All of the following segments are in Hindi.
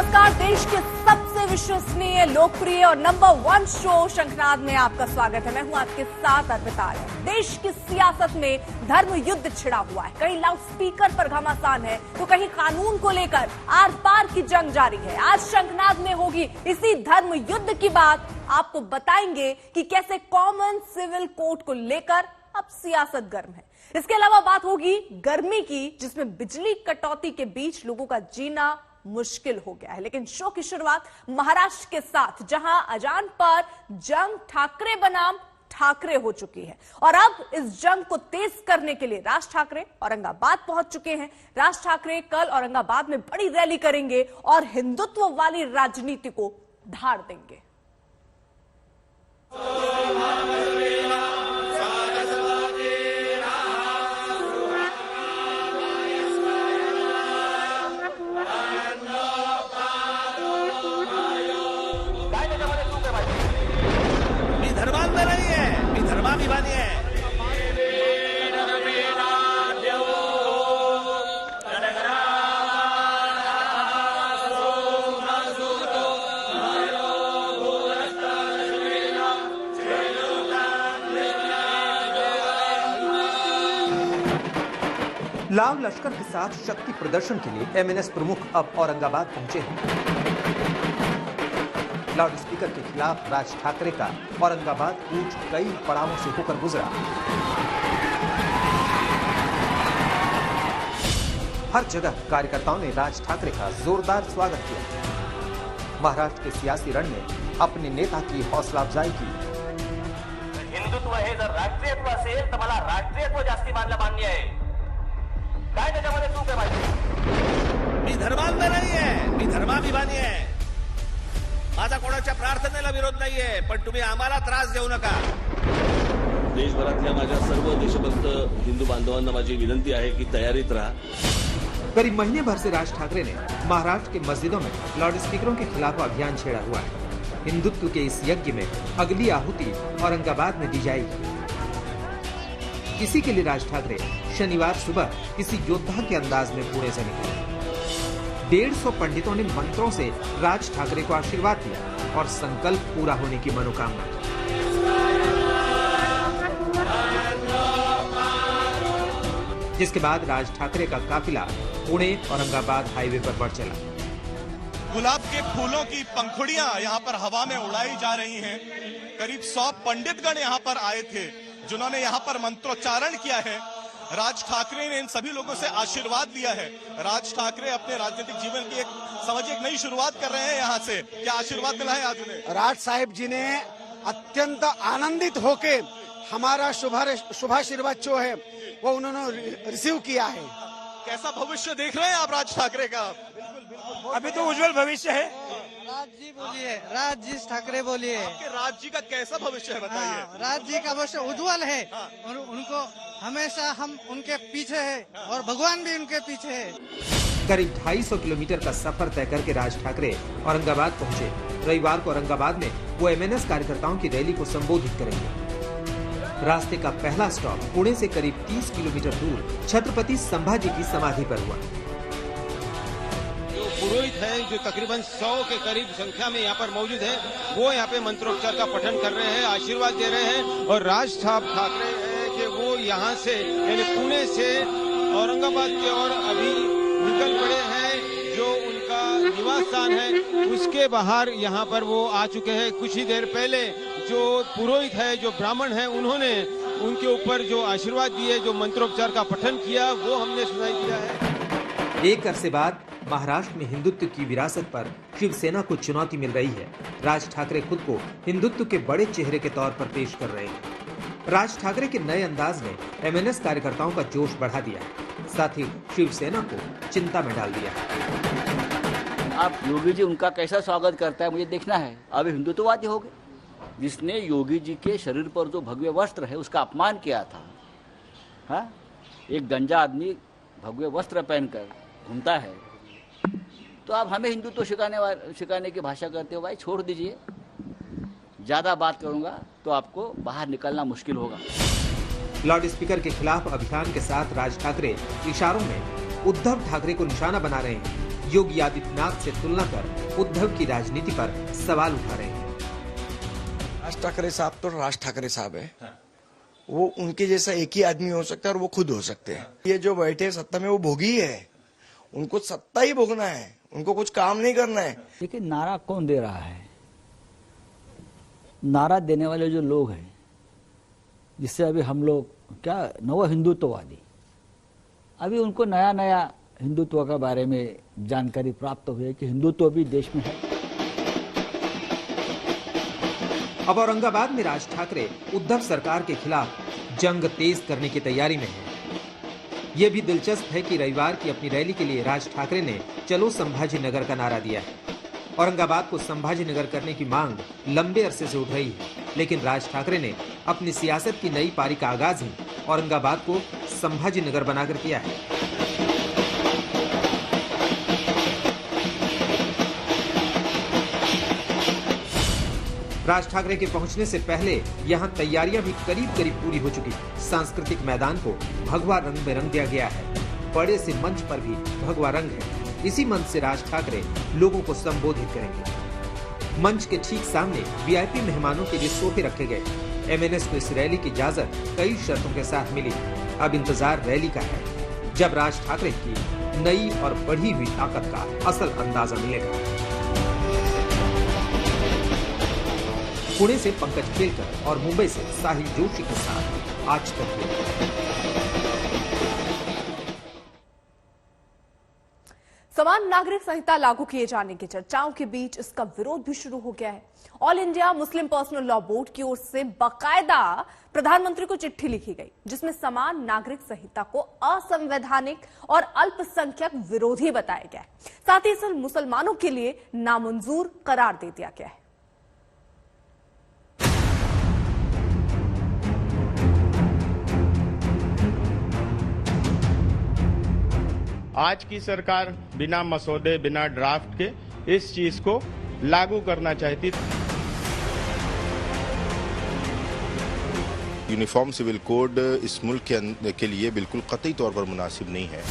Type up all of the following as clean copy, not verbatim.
नमस्कार। देश के सबसे विश्वसनीय, लोकप्रिय और नंबर 1 शो शंखनाद में आपका स्वागत है। मैं हूं आपके साथ अर्पिता। देश की सियासत में धर्म युद्ध छिड़ा हुआ है। कहीं लाउडस्पीकर पर घमासान है तो कहीं कानून को लेकर आर पार की जंग जारी है। आज शंखनाद में होगी इसी धर्म युद्ध की बात। आपको बताएंगे कि कैसे कॉमन सिविल कोड को लेकर अब सियासत गर्म है। इसके अलावा बात होगी गर्मी की, जिसमें बिजली कटौती के बीच लोगों का जीना मुश्किल हो गया है। लेकिन शो की शुरुआत महाराष्ट्र के साथ, जहां अजान पर जंग ठाकरे बनाम ठाकरे हो चुकी है। और अब इस जंग को तेज करने के लिए राज ठाकरे औरंगाबाद पहुंच चुके हैं। राज ठाकरे कल औरंगाबाद में बड़ी रैली करेंगे और हिंदुत्व वाली राजनीति को धार देंगे। धर्मांतर नहीं है, मी धर्माभिमानी है। लाल लश्कर के साथ शक्ति प्रदर्शन के लिए एमएनएस प्रमुख अब औरंगाबाद पहुंचे हैं। लाउडस्पीकर के खिलाफ राज ठाकरे का औरंगाबाद कूच कई पड़ावों से होकर गुजरा। हर जगह कार्यकर्ताओं ने राज ठाकरे का जोरदार स्वागत किया। महाराष्ट्र के सियासी रण में अपने नेता की हौसला अफजाई की। हिंदुत्व हे जर राष्ट्रीयत्व असेल तर मला राष्ट्रीयत्व जास्ती मान्य आहे। काय त्याच्यामध्ये चूक आहे भाई? मी धर्मांतर नाही आहे, मी धर्माभिमानी आहे। माझा कोणाच्या प्रार्थनेला विरोध नाहीये, पण तुम्ही आम्हाला त्रास देऊ नका। देशभरातल्या माझ्या सर्व देशभक्त हिंदू बांधवांना माझी विनंती आहे की तयारीत राहा। करीब महीने भर से राज ठाकरे ने महाराष्ट्र के मस्जिदों में लाउडस्पीकरों के खिलाफ अभियान छेड़ा हुआ है। हिंदुत्व के इस यज्ञ में अगली आहुति औरंगाबाद में दी जाएगी। इसी के लिए राज ठाकरे शनिवार सुबह किसी योद्धा के अंदाज में पुणे से निकले। 150 पंडितों ने मंत्रों से राज ठाकरे को आशीर्वाद दिया और संकल्प पूरा होने की मनोकामना की। जिसके बाद राज ठाकरे का काफिला पुणे औरंगाबाद हाईवे पर बढ़ चला। गुलाब के फूलों की पंखुड़ियां यहाँ पर हवा में उड़ाई जा रही हैं। करीब 100 पंडितगण यहाँ पर आए थे, जिन्होंने यहाँ पर मंत्रोच्चारण किया है। राज ठाकरे ने इन सभी लोगों से आशीर्वाद लिया है। राज ठाकरे अपने राजनीतिक जीवन की एक नई शुरुआत कर रहे हैं। यहाँ से क्या आशीर्वाद मिला है आज उन्हें? राज साहेब जी ने अत्यंत आनंदित होके हमारा शुभाशीर्वाद जो है वो उन्होंने रिसीव किया है। कैसा भविष्य देख रहे हैं आप राज ठाकरे का? अभी तो उज्जवल भविष्य है। राज जी बोलिए, राज जी ठाकरे बोलिए। आपके राज जी का कैसा भविष्य है बताइए? राज जी का भविष्य उज्जवल है और उनको हमेशा हम उनके पीछे हैं और भगवान भी उनके पीछे है। करीब 250 किलोमीटर का सफर तय करके राज ठाकरे औरंगाबाद पहुंचे। रविवार को औरंगाबाद में वो एमएनएस कार्यकर्ताओं की रैली को संबोधित करेंगे। रास्ते का पहला स्टॉप पुणे से करीब 30 किलोमीटर दूर छत्रपति संभाजी की समाधि पर हुआ। पुरोहित है जो तकरीबन 100 के करीब संख्या में यहाँ पर मौजूद है, वो यहाँ पे मंत्रोच्चार का पठन कर रहे हैं, आशीर्वाद दे रहे हैं। और राज साहब ठाकरे है कि वो यहाँ से यानी पुणे से औरंगाबाद की ओर अभी निकल पड़े हैं। जो उनका निवास स्थान है उसके बाहर यहाँ पर वो आ चुके हैं। कुछ ही देर पहले जो पुरोहित है, जो ब्राह्मण है, उन्होंने उनके ऊपर जो आशीर्वाद दिए, जो मंत्रोच्चार का पठन किया, वो हमने सुनाई दिया है। एक अरसे बाद महाराष्ट्र में हिंदुत्व की विरासत पर शिवसेना को चुनौती मिल रही है। राज ठाकरे खुद को हिंदुत्व के बड़े चेहरे के तौर पर पेश कर रहे हैं। राज ठाकरे के नए अंदाज ने एमएनएस कार्यकर्ताओं का जोश बढ़ा दिया, साथ ही शिवसेना को चिंता में डाल दिया। अब योगी जी उनका कैसा स्वागत करता है मुझे देखना है। अब हिंदुत्ववादी हो गए। जिसने योगी जी के शरीर पर जो भगवे वस्त्र है उसका अपमान किया था, हाँ, एक गंजा आदमी भगवे वस्त्र पहनकर घूमता है, तो आप हमें हिंदुत्व सिखाने की भाषा करते हो। भाई छोड़ दीजिए, ज्यादा बात करूंगा तो आपको बाहर निकलना मुश्किल होगा। लाउडस्पीकर के खिलाफ अभियान के साथ राज ठाकरे इशारों में उद्धव ठाकरे को निशाना बना रहे हैं। योगी आदित्यनाथ से तुलना कर उद्धव की राजनीति पर सवाल उठा रहे हैं। राज ठाकरे साहब तो राज ठाकरे साहब है, वो उनके जैसा एक ही आदमी हो सकता है और वो खुद हो सकते हैं। ये जो बैठे सत्ता में वो भोगी है, उनको सत्ता ही भोगना है, उनको कुछ काम नहीं करना है। लेकिन नारा कौन दे रहा है? नारा देने वाले जो लोग हैं, जिससे अभी हम लोग क्या नव हिंदुत्ववादी, अभी उनको नया नया हिंदुत्व के बारे में जानकारी प्राप्त हुई है कि हिंदुत्व भी देश में है। अब औरंगाबाद में राज ठाकरे उद्धव सरकार के खिलाफ जंग तेज करने की तैयारी में हैं। यह भी दिलचस्प है कि रविवार की अपनी रैली के लिए राज ठाकरे ने चलो संभाजी नगर का नारा दिया है। औरंगाबाद को संभाजी नगर करने की मांग लंबे अरसे से उठ रही है, लेकिन राज ठाकरे ने अपनी सियासत की नई पारी का आगाज ही औरंगाबाद को संभाजी नगर बनाकर किया है। राज ठाकरे के पहुंचने से पहले यहां तैयारियां भी करीब करीब पूरी हो चुकी। सांस्कृतिक मैदान को भगवा रंग में रंग दिया गया है। बड़े से मंच पर भी भगवा रंग है। इसी मंच से राज ठाकरे लोगों को संबोधित करेंगे। मंच के ठीक सामने वीआईपी मेहमानों के लिए सोफे रखे गए। एमएनएस को इस रैली की इजाजत कई शर्तों के साथ मिली। अब इंतजार रैली का है, जब राज ठाकरे की नई और बढ़ी हुई ताकत का असल अंदाजा मिलेगा। पुणे से पंकज खेलकर और मुंबई से साहिल जोशी के साथ आज तक। समान नागरिक संहिता लागू किए जाने की चर्चाओं के बीच इसका विरोध भी शुरू हो गया है। All India Muslim personal law board की ओर से बाकायदा प्रधानमंत्री को चिट्ठी लिखी गई, जिसमें समान नागरिक संहिता को असंवैधानिक और अल्पसंख्यक विरोधी बताया गया है। साथ ही इसे मुसलमानों के लिए नामंजूर करार दे दिया गया है। आज की सरकार बिना मसौदे, बिना ड्राफ्ट के इस चीज को लागू करना चाहती। यूनिफॉर्म सिविल कोड इस मुल्क के लिए बिल्कुल कतई तौर पर मुनासिब नहीं है।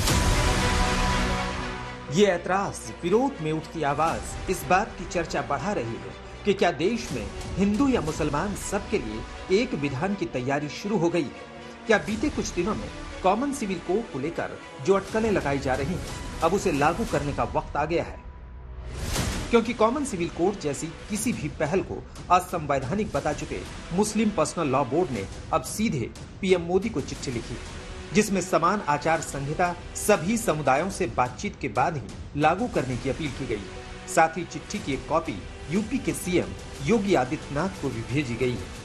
ये ऐतराज, विरोध में उठती आवाज इस बात की चर्चा बढ़ा रही है कि क्या देश में हिंदू या मुसलमान सबके लिए एक विधान की तैयारी शुरू हो गई है? क्या बीते कुछ दिनों में कॉमन सिविल कोड को लेकर जो अटकलें लगाई जा रही हैं, अब उसे लागू करने का वक्त आ गया है? क्योंकि कॉमन सिविल कोड जैसी किसी भी पहल को असंवैधानिक बता चुके मुस्लिम पर्सनल लॉ बोर्ड ने अब सीधे पीएम मोदी को चिट्ठी लिखी, जिसमें समान आचार संहिता सभी समुदायों से बातचीत के बाद ही लागू करने की अपील की गई। साथ ही चिट्ठी की एक कॉपी यूपी के सीएम योगी आदित्यनाथ को भी भेजी गई है।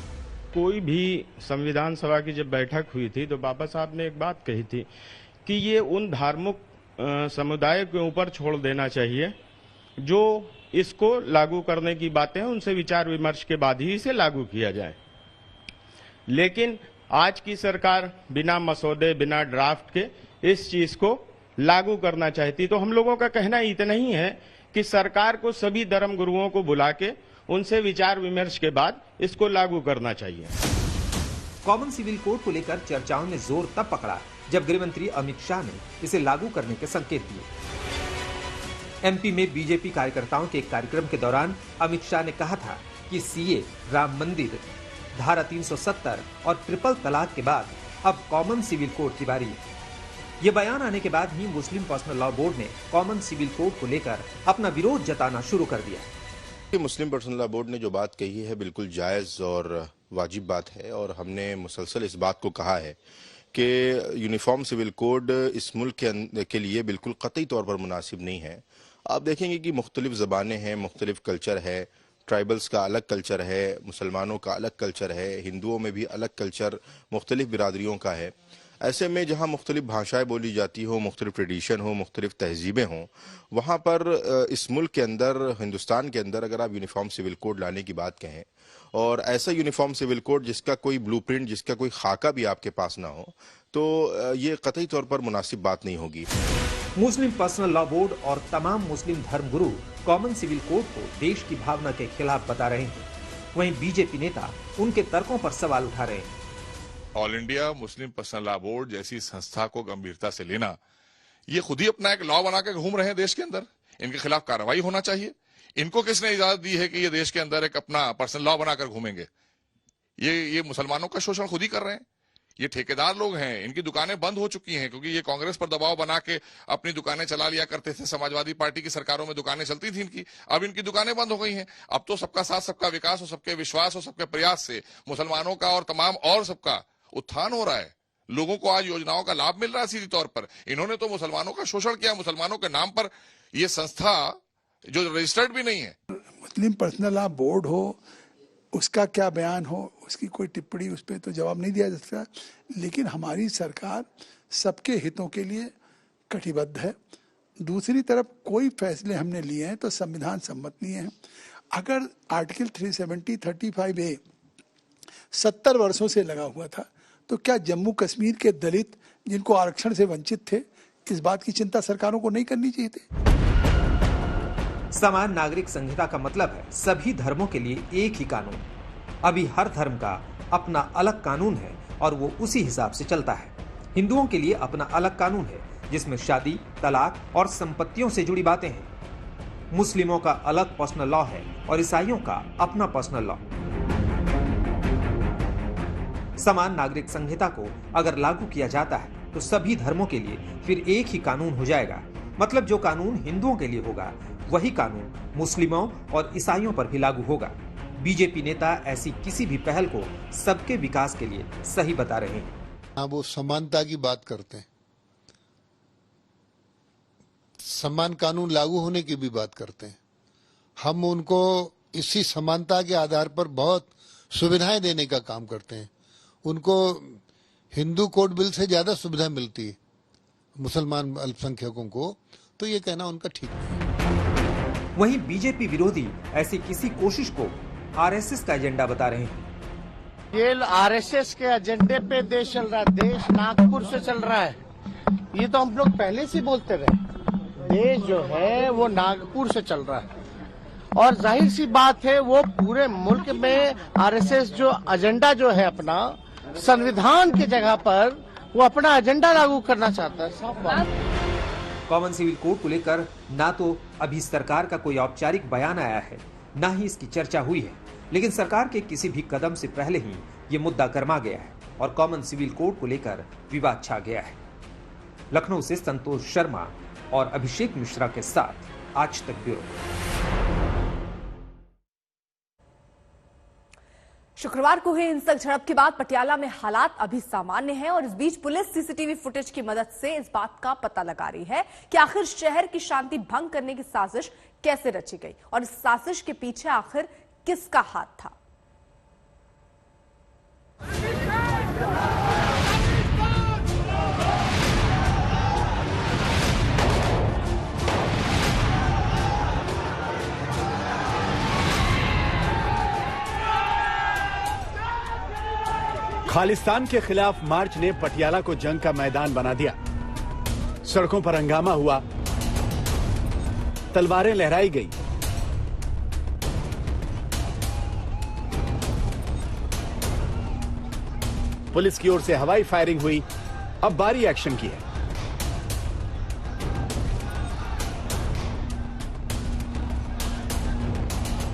कोई भी संविधान सभा की जब बैठक हुई थी तो बाबा साहब ने एक बात कही थी कि ये उन धार्मिक समुदाय के ऊपर छोड़ देना चाहिए जो इसको लागू करने की बातें हैं, उनसे विचार विमर्श के बाद ही इसे लागू किया जाए। लेकिन आज की सरकार बिना मसौदे, बिना ड्राफ्ट के इस चीज को लागू करना चाहती। तो हम लोगों का कहना इतना ही है कि सरकार को सभी धर्म गुरुओं को बुला के उनसे विचार विमर्श के बाद इसको लागू करना चाहिए। कॉमन सिविल कोड को लेकर चर्चाओं ने जोर तब पकड़ा जब गृहमंत्री अमित शाह ने इसे लागू करने के संकेत दिए। एमपी में बीजेपी कार्यकर्ताओं के एक कार्यक्रम के दौरान अमित शाह ने कहा था कि सीए, राम मंदिर, धारा 370 और ट्रिपल तलाक के बाद अब कॉमन सिविल कोड की बारी है। ये बयान आने के बाद ही मुस्लिम पर्सनल लॉ बोर्ड ने कॉमन सिविल कोड को लेकर अपना विरोध जताना शुरू कर दिया। मुस्लिम पर्सनल लॉ बोर्ड ने जो बात कही है बिल्कुल जायज और वाजिब बात है, और हमने मुसलसल इस बात को कहा है कि यूनिफॉर्म सिविल कोड इस मुल्क के लिए बिल्कुल कतई तौर पर मुनासिब नहीं है। आप देखेंगे कि मुख्तलिफ ज़बानें हैं, मुख्तलिफ कल्चर है, ट्राइबल्स का अलग कल्चर है, मुसलमानों का अलग कल्चर है, हिंदुओं में भी अलग कल्चर मुख्तलिफ बिरादरियों का है। ऐसे में जहाँ मुख्तलिफ भाषाएं बोली जाती हो, मुख्तलिफ ट्रेडिशन हो, मुख्तलिफ तहजीबें हों, वहाँ पर इस मुल्क के अंदर, हिंदुस्तान के अंदर अगर आप यूनिफॉर्म सिविल कोड लाने की बात कहें और ऐसा यूनिफॉर्म सिविल कोड जिसका कोई ब्लूप्रिंट, जिसका कोई खाका भी आपके पास ना हो, तो ये कतई तौर पर मुनासिब बात नहीं होगी। मुस्लिम पर्सनल लॉ बोर्ड और तमाम मुस्लिम धर्मगुरु कॉमन सिविल कोड को देश की भावना के खिलाफ बता रहे हैं। वहीं बीजेपी नेता उनके तर्कों पर सवाल उठा रहे हैं। All India Muslim personal law board जैसी संस्था को गंभीरता से लेना, ये खुद ही अपना एक लॉ बना के घूम रहे हैं देश के अंदर। इनके खिलाफ कार्रवाई होना चाहिए। इनको किसने इजाजत दी है कि ये देश के अंदर एक अपना पर्सनल लॉ बनाकर घूमेंगे? ये मुसलमानों का शोषण खुद ही कर रहे हैं। ये ठेकेदार लोग हैं, इनकी दुकानें बंद हो चुकी हैं क्योंकि ये कांग्रेस पर दबाव बना के अपनी दुकानें चला लिया करते थे। समाजवादी पार्टी की सरकारों में दुकानें चलती थी इनकी, अब इनकी दुकानें बंद हो गई हैं। अब तो सबका साथ, सबका विकास और सबके विश्वास और सबके प्रयास से मुसलमानों का और तमाम और सबका उत्थान हो रहा है। लोगों को आज योजनाओं का लाभ मिल रहा है सीधी तौर पर। इन्होंने तो मुसलमानों का शोषण किया। मुसलमानों के नाम पर यह संस्था जो रजिस्टर्ड भी नहीं है। मुस्लिम पर्सनल लॉ बोर्ड हो, उसका क्या बयान हो, उसकी कोई टिप्पणी उस पर तो जवाब नहीं दिया जा सकता। लेकिन हमारी सरकार सबके हितों के लिए कटिबद्ध है। दूसरी तरफ कोई फैसले हमने लिए हैं तो संविधान सम्मत लिए हैं। अगर आर्टिकल 370 35A 70 वर्षों से लगा हुआ था तो क्या जम्मू कश्मीर के दलित जिनको आरक्षण से वंचित थे, इस बात की चिंता सरकारों को नहीं करनी चाहिए थी? समान नागरिक संहिता का मतलब है सभी धर्मों के लिए एक ही कानून। अभी हर धर्म का अपना अलग कानून है और वो उसी हिसाब से चलता है। हिंदुओं के लिए अपना अलग कानून है जिसमें शादी, तलाक और संपत्तियों से जुड़ी बातें हैं। मुस्लिमों का अलग पर्सनल लॉ है और ईसाइयों का अपना पर्सनल लॉ। समान नागरिक संहिता को अगर लागू किया जाता है तो सभी धर्मों के लिए फिर एक ही कानून हो जाएगा। मतलब जो कानून हिंदुओं के लिए होगा वही कानून मुस्लिमों और ईसाइयों पर भी लागू होगा। बीजेपी नेता ऐसी किसी भी पहल को सबके विकास के लिए सही बता रहे हैं। हाँ, वो समानता की बात करते हैं, समान कानून लागू होने की भी बात करते हैं। हम उनको इसी समानता के आधार पर बहुत सुविधाएं देने का काम करते हैं। उनको हिंदू कोड बिल से ज्यादा सुविधा मिलती है मुसलमान अल्पसंख्यकों को, तो ये कहना उनका ठीक नहीं है। वहीं बीजेपी विरोधी ऐसी किसी कोशिश को आरएसएस का एजेंडा बता रहे हैं। ये आरएसएस के एजेंडे पे देश चल रहा है। देश नागपुर से चल रहा है, ये तो हम लोग पहले से बोलते रहे। देश जो है वो नागपुर से चल रहा है और जाहिर सी बात है वो पूरे मुल्क में आरएसएस जो एजेंडा जो है अपना संविधान की जगह पर वो अपना एजेंडा लागू करना चाहता है। साफ बात। कॉमन सिविल कोड को लेकर ना तो अभी सरकार का कोई औपचारिक बयान आया है, ना ही इसकी चर्चा हुई है, लेकिन सरकार के किसी भी कदम से पहले ही ये मुद्दा गर्मा गया है और कॉमन सिविल कोड को लेकर विवाद छा गया है। लखनऊ से संतोष शर्मा और अभिषेक मिश्रा के साथ आज तक ब्यूरो। शुक्रवार को हुई हिंसक झड़प के बाद पटियाला में हालात अभी सामान्य हैं और इस बीच पुलिस सीसीटीवी फुटेज की मदद से इस बात का पता लगा रही है कि आखिर शहर की शांति भंग करने की साजिश कैसे रची गई और इस साजिश के पीछे आखिर किसका हाथ था। खालिस्तान के खिलाफ मार्च ने पटियाला को जंग का मैदान बना दिया। सड़कों पर हंगामा हुआ, तलवारें लहराई गई। पुलिस की ओर से हवाई फायरिंग हुई। अब बारी एक्शन की है।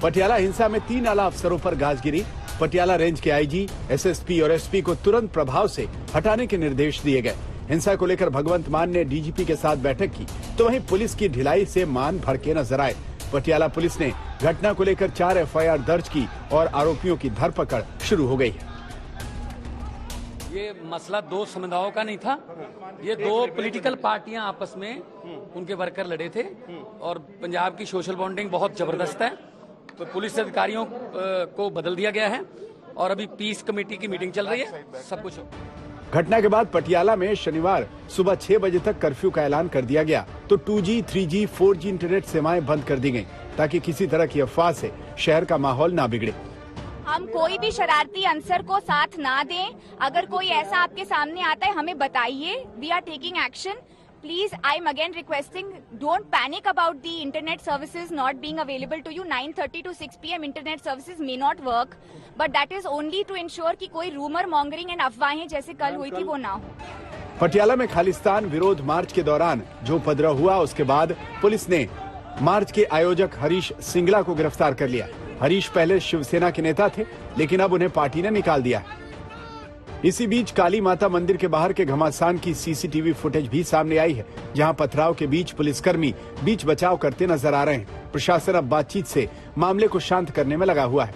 पटियाला हिंसा में 3 आला अफसरों पर गाज गिरी। पटियाला रेंज के आईजी, एसएसपी और एसपी को तुरंत प्रभाव से हटाने के निर्देश दिए गए। हिंसा को लेकर भगवंत मान ने डीजीपी के साथ बैठक की, तो वहीं पुलिस की ढिलाई से मान भड़के नजर आए। पटियाला पुलिस ने घटना को लेकर 4 एफआईआर दर्ज की और आरोपियों की धरपकड़ शुरू हो गई है। ये मसला 2 समुदायों का नहीं था, ये 2 पॉलिटिकल पार्टियां आपस में उनके वर्कर लड़े थे और पंजाब की सोशल बॉन्डिंग बहुत जबरदस्त है। तो पुलिस अधिकारियों को बदल दिया गया है और अभी पीस कमेटी की मीटिंग चल रही है। सब कुछ घटना के बाद पटियाला में शनिवार सुबह 6 बजे तक कर्फ्यू का ऐलान कर दिया गया, तो 2G, 3G, 4G इंटरनेट सेवाएं बंद कर दी गईं, ताकि किसी तरह की अफवाह से शहर का माहौल ना बिगड़े। हम कोई भी शरारती अंसर को साथ ना दें। अगर कोई ऐसा आपके सामने आता है हमें बताइए। We are taking action. Please, I'm again requesting, don't panic about the internet services not being available to you. 9:30 to 6 p.m. internet services may not work, but that is only to ensure कि कोई rumor mongering and अफवाहें जैसे कल हुई थी वो ना हो। पटियाला में खालिस्तान विरोध मार्च के दौरान जो उपद्रव हुआ, उसके बाद पुलिस ने मार्च के आयोजक हरीश सिंगला को गिरफ्तार कर लिया। हरीश पहले शिवसेना के नेता थे, लेकिन अब उन्हें पार्टी ने निकाल दिया है। इसी बीच काली माता मंदिर के बाहर के घमासान की सीसीटीवी फुटेज भी सामने आई है, जहां पथराव के बीच पुलिसकर्मी बीच बचाव करते नजर आ रहे हैं। प्रशासन अब बातचीत से मामले को शांत करने में लगा हुआ है।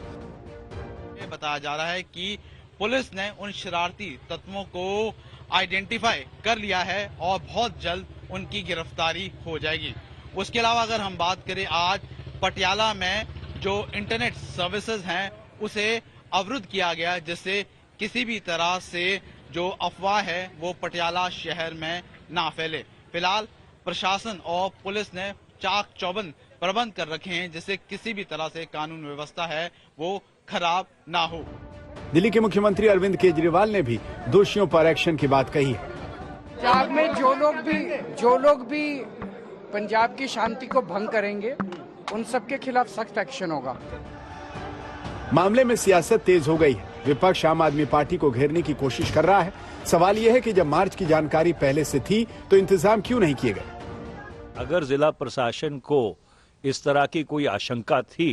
ये बताया जा रहा है कि पुलिस ने उन शरारती तत्वों को आइडेंटिफाई कर लिया है और बहुत जल्द उनकी गिरफ्तारी हो जाएगी। उसके अलावा अगर हम बात करें, आज पटियाला में जो इंटरनेट सर्विसेज हैं उसे अवरुद्ध किया गया, जिससे किसी भी तरह से जो अफवाह है वो पटियाला शहर में ना फैले। फिलहाल प्रशासन और पुलिस ने चाक चौबंद प्रबंध कर रखे हैं, जिससे किसी भी तरह से कानून व्यवस्था है वो खराब ना हो। दिल्ली के मुख्यमंत्री अरविंद केजरीवाल ने भी दोषियों पर एक्शन की बात कही है। पंजाब में जो लोग भी पंजाब की शांति को भंग करेंगे, उन सब के खिलाफ सख्त एक्शन होगा। मामले में सियासत तेज हो गई है। विपक्ष आम आदमी पार्टी को घेरने की कोशिश कर रहा है। सवाल यह है कि जब मार्च की जानकारी पहले से थी तो इंतजाम क्यों नहीं किए गए। अगर जिला प्रशासन को इस तरह की कोई आशंका थी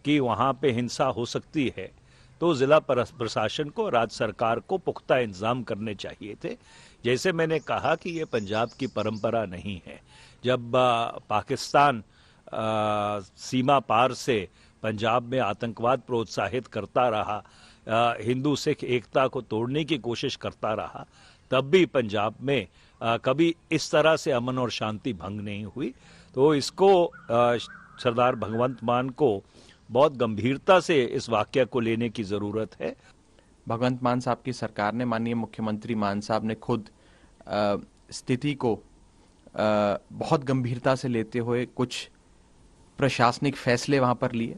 कि वहां पे हिंसा हो सकती है, तो जिला प्रशासन को, राज्य सरकार को पुख्ता इंतजाम करने चाहिए थे। जैसे मैंने कहा कि ये पंजाब की परंपरा नहीं है। जब पाकिस्तान सीमा पार से पंजाब में आतंकवाद प्रोत्साहित करता रहा, हिंदू सिख एकता को तोड़ने की कोशिश करता रहा, तब भी पंजाब में कभी इस तरह से अमन और शांति भंग नहीं हुई। तो इसको सरदार भगवंत मान को बहुत गंभीरता से इस वाकया को लेने की जरूरत है। भगवंत मान साहब की सरकार ने, माननीय मुख्यमंत्री मान साहब ने खुद स्थिति को बहुत गंभीरता से लेते हुए कुछ प्रशासनिक फैसले वहां पर लिए।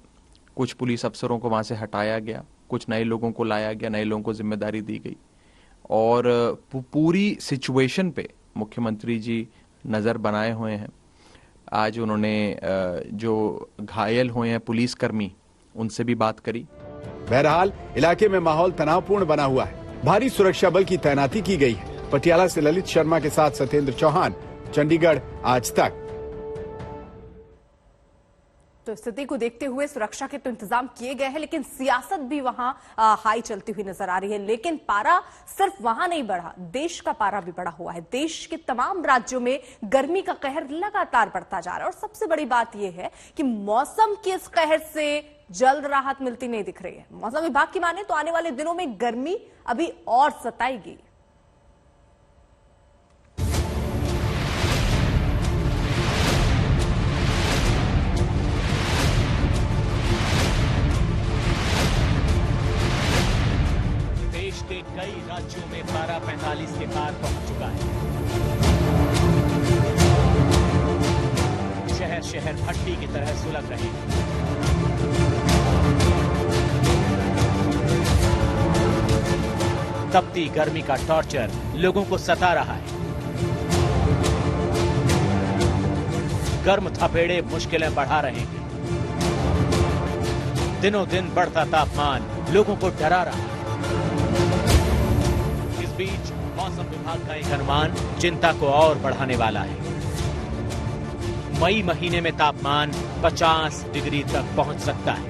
कुछ पुलिस अफसरों को वहां से हटाया गया, कुछ नए लोगों को लाया गया, नए लोगों को जिम्मेदारी दी गई और पूरी सिचुएशन पे मुख्यमंत्री जी नज़र बनाए हुए हैं। आज उन्होंने जो घायल हुए हैं पुलिसकर्मी, उनसे भी बात करी। बहरहाल इलाके में माहौल तनावपूर्ण बना हुआ है। भारी सुरक्षा बल की तैनाती की गई है। पटियाला से ललित शर्मा के साथ सत्येंद्र चौहान, चंडीगढ़, आज तक। तो स्थिति को देखते हुए सुरक्षा के तो इंतजाम किए गए हैं, लेकिन सियासत भी वहां हाई चलती हुई नजर आ रही है। लेकिन पारा सिर्फ वहां नहीं बढ़ा, देश का पारा भी बढ़ा हुआ है। देश के तमाम राज्यों में गर्मी का कहर लगातार बढ़ता जा रहा है और सबसे बड़ी बात यह है कि मौसम के इस कहर से जल्द राहत मिलती नहीं दिख रही है। मौसम विभाग की माने तो आने वाले दिनों में गर्मी अभी और सताएगी। के कई राज्यों में पारा 45 के पार पहुंच चुका है। शहर शहर भट्टी की तरह सुलग रहे हैं। तपती गर्मी का टॉर्चर लोगों को सता रहा है। गर्म थपेड़े मुश्किलें बढ़ा रहे हैं। दिनों दिन बढ़ता तापमान लोगों को डरा रहा है। इस बीच मौसम विभाग का एक अनुमान चिंता को और बढ़ाने वाला है। मई महीने में तापमान 50 डिग्री तक पहुंच सकता है।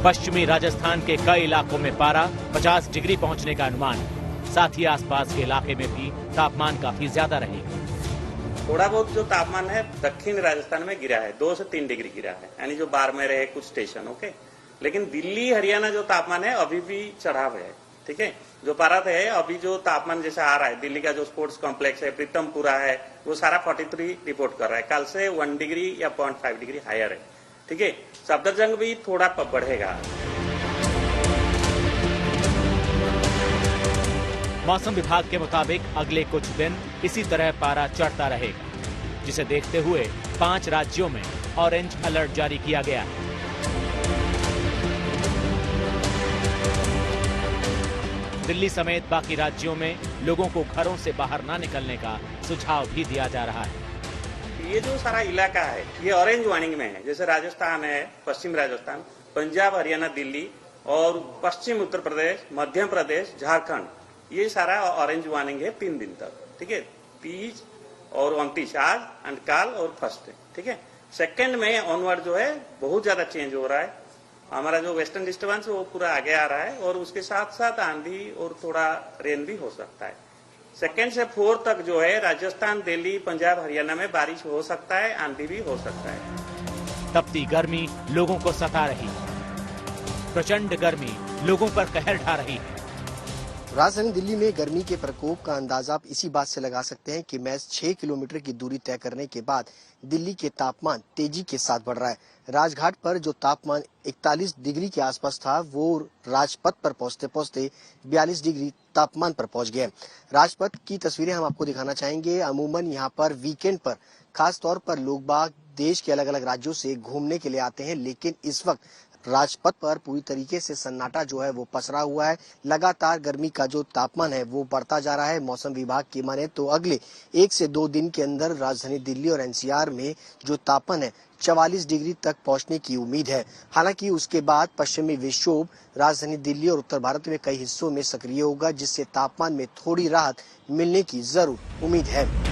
पश्चिमी राजस्थान के कई इलाकों में पारा 50 डिग्री पहुंचने का अनुमान है। साथ ही आसपास के इलाके में भी तापमान काफी ज्यादा रहेगा। थोड़ा बहुत जो तापमान है दक्षिण राजस्थान में गिरा है, 2 से 3 डिग्री गिरा है, यानी जो बाड़मेर है कुछ स्टेशन, ओके। लेकिन दिल्ली हरियाणा जो तापमान है अभी भी चढ़ाव है, ठीक है। जो पारा है अभी जो तापमान जैसा आ रहा है, दिल्ली का जो स्पोर्ट्स कॉम्प्लेक्स है, प्रीतमपुरा है, वो सारा 43 रिपोर्ट कर रहा है। कल से 1 डिग्री या 0.5 डिग्री हायर है, ठीक है। सफदरजंग भी थोड़ा बढ़ेगा। मौसम विभाग के मुताबिक अगले कुछ दिन इसी तरह पारा चढ़ता रहेगा, जिसे देखते हुए 5 राज्यों में ऑरेंज अलर्ट जारी किया गया है। दिल्ली समेत बाकी राज्यों में लोगों को घरों से बाहर ना निकलने का सुझाव भी दिया जा रहा है। ये जो सारा इलाका है ये ऑरेंज वार्निंग में है, जैसे राजस्थान है, पश्चिम राजस्थान, पंजाब, हरियाणा, दिल्ली और पश्चिम उत्तर प्रदेश, मध्य प्रदेश, झारखंड, ये सारा ऑरेंज वार्निंग है 3 दिन तक, ठीक है। 30 और 29 आज एंड कल और फर्स्ट, ठीक है। सेकंड में ऑनवर्ड जो है बहुत ज्यादा चेंज हो रहा है। हमारा जो वेस्टर्न डिस्टर्बेंस वो पूरा आगे आ रहा है और उसके साथ साथ आंधी और थोड़ा रेन भी हो सकता है। सेकंड से 4 तक जो है राजस्थान, दिल्ली, पंजाब, हरियाणा में बारिश हो सकता है, आंधी भी हो सकता है। तपती गर्मी लोगों को सता रही है, प्रचंड गर्मी लोगों पर कहर ढा रही है। राजधानी दिल्ली में गर्मी के प्रकोप का अंदाजा आप इसी बात से लगा सकते हैं कि महज 6 किलोमीटर की दूरी तय करने के बाद दिल्ली के तापमान तेजी के साथ बढ़ रहा है। राजघाट पर जो तापमान 41 डिग्री के आसपास था वो राजपथ पर पहुंचते पहुंचते 42 डिग्री तापमान पर पहुंच गया। राजपथ की तस्वीरें हम आपको दिखाना चाहेंगे। अमूमन यहाँ पर वीकेंड पर खास तौर पर लोग बाग देश के अलग अलग राज्यों से घूमने के लिए आते हैं, लेकिन इस वक्त राजपथ पर पूरी तरीके से सन्नाटा जो है वो पसरा हुआ है। लगातार गर्मी का जो तापमान है वो बढ़ता जा रहा है। मौसम विभाग की माने तो अगले 1 से 2 दिन के अंदर राजधानी दिल्ली और एनसीआर में जो तापमान है 44 डिग्री तक पहुंचने की उम्मीद है। हालांकि उसके बाद पश्चिमी विक्षोभ राजधानी दिल्ली और उत्तर भारत में कई हिस्सों में सक्रिय होगा, जिससे तापमान में थोड़ी राहत मिलने की जरूर उम्मीद है।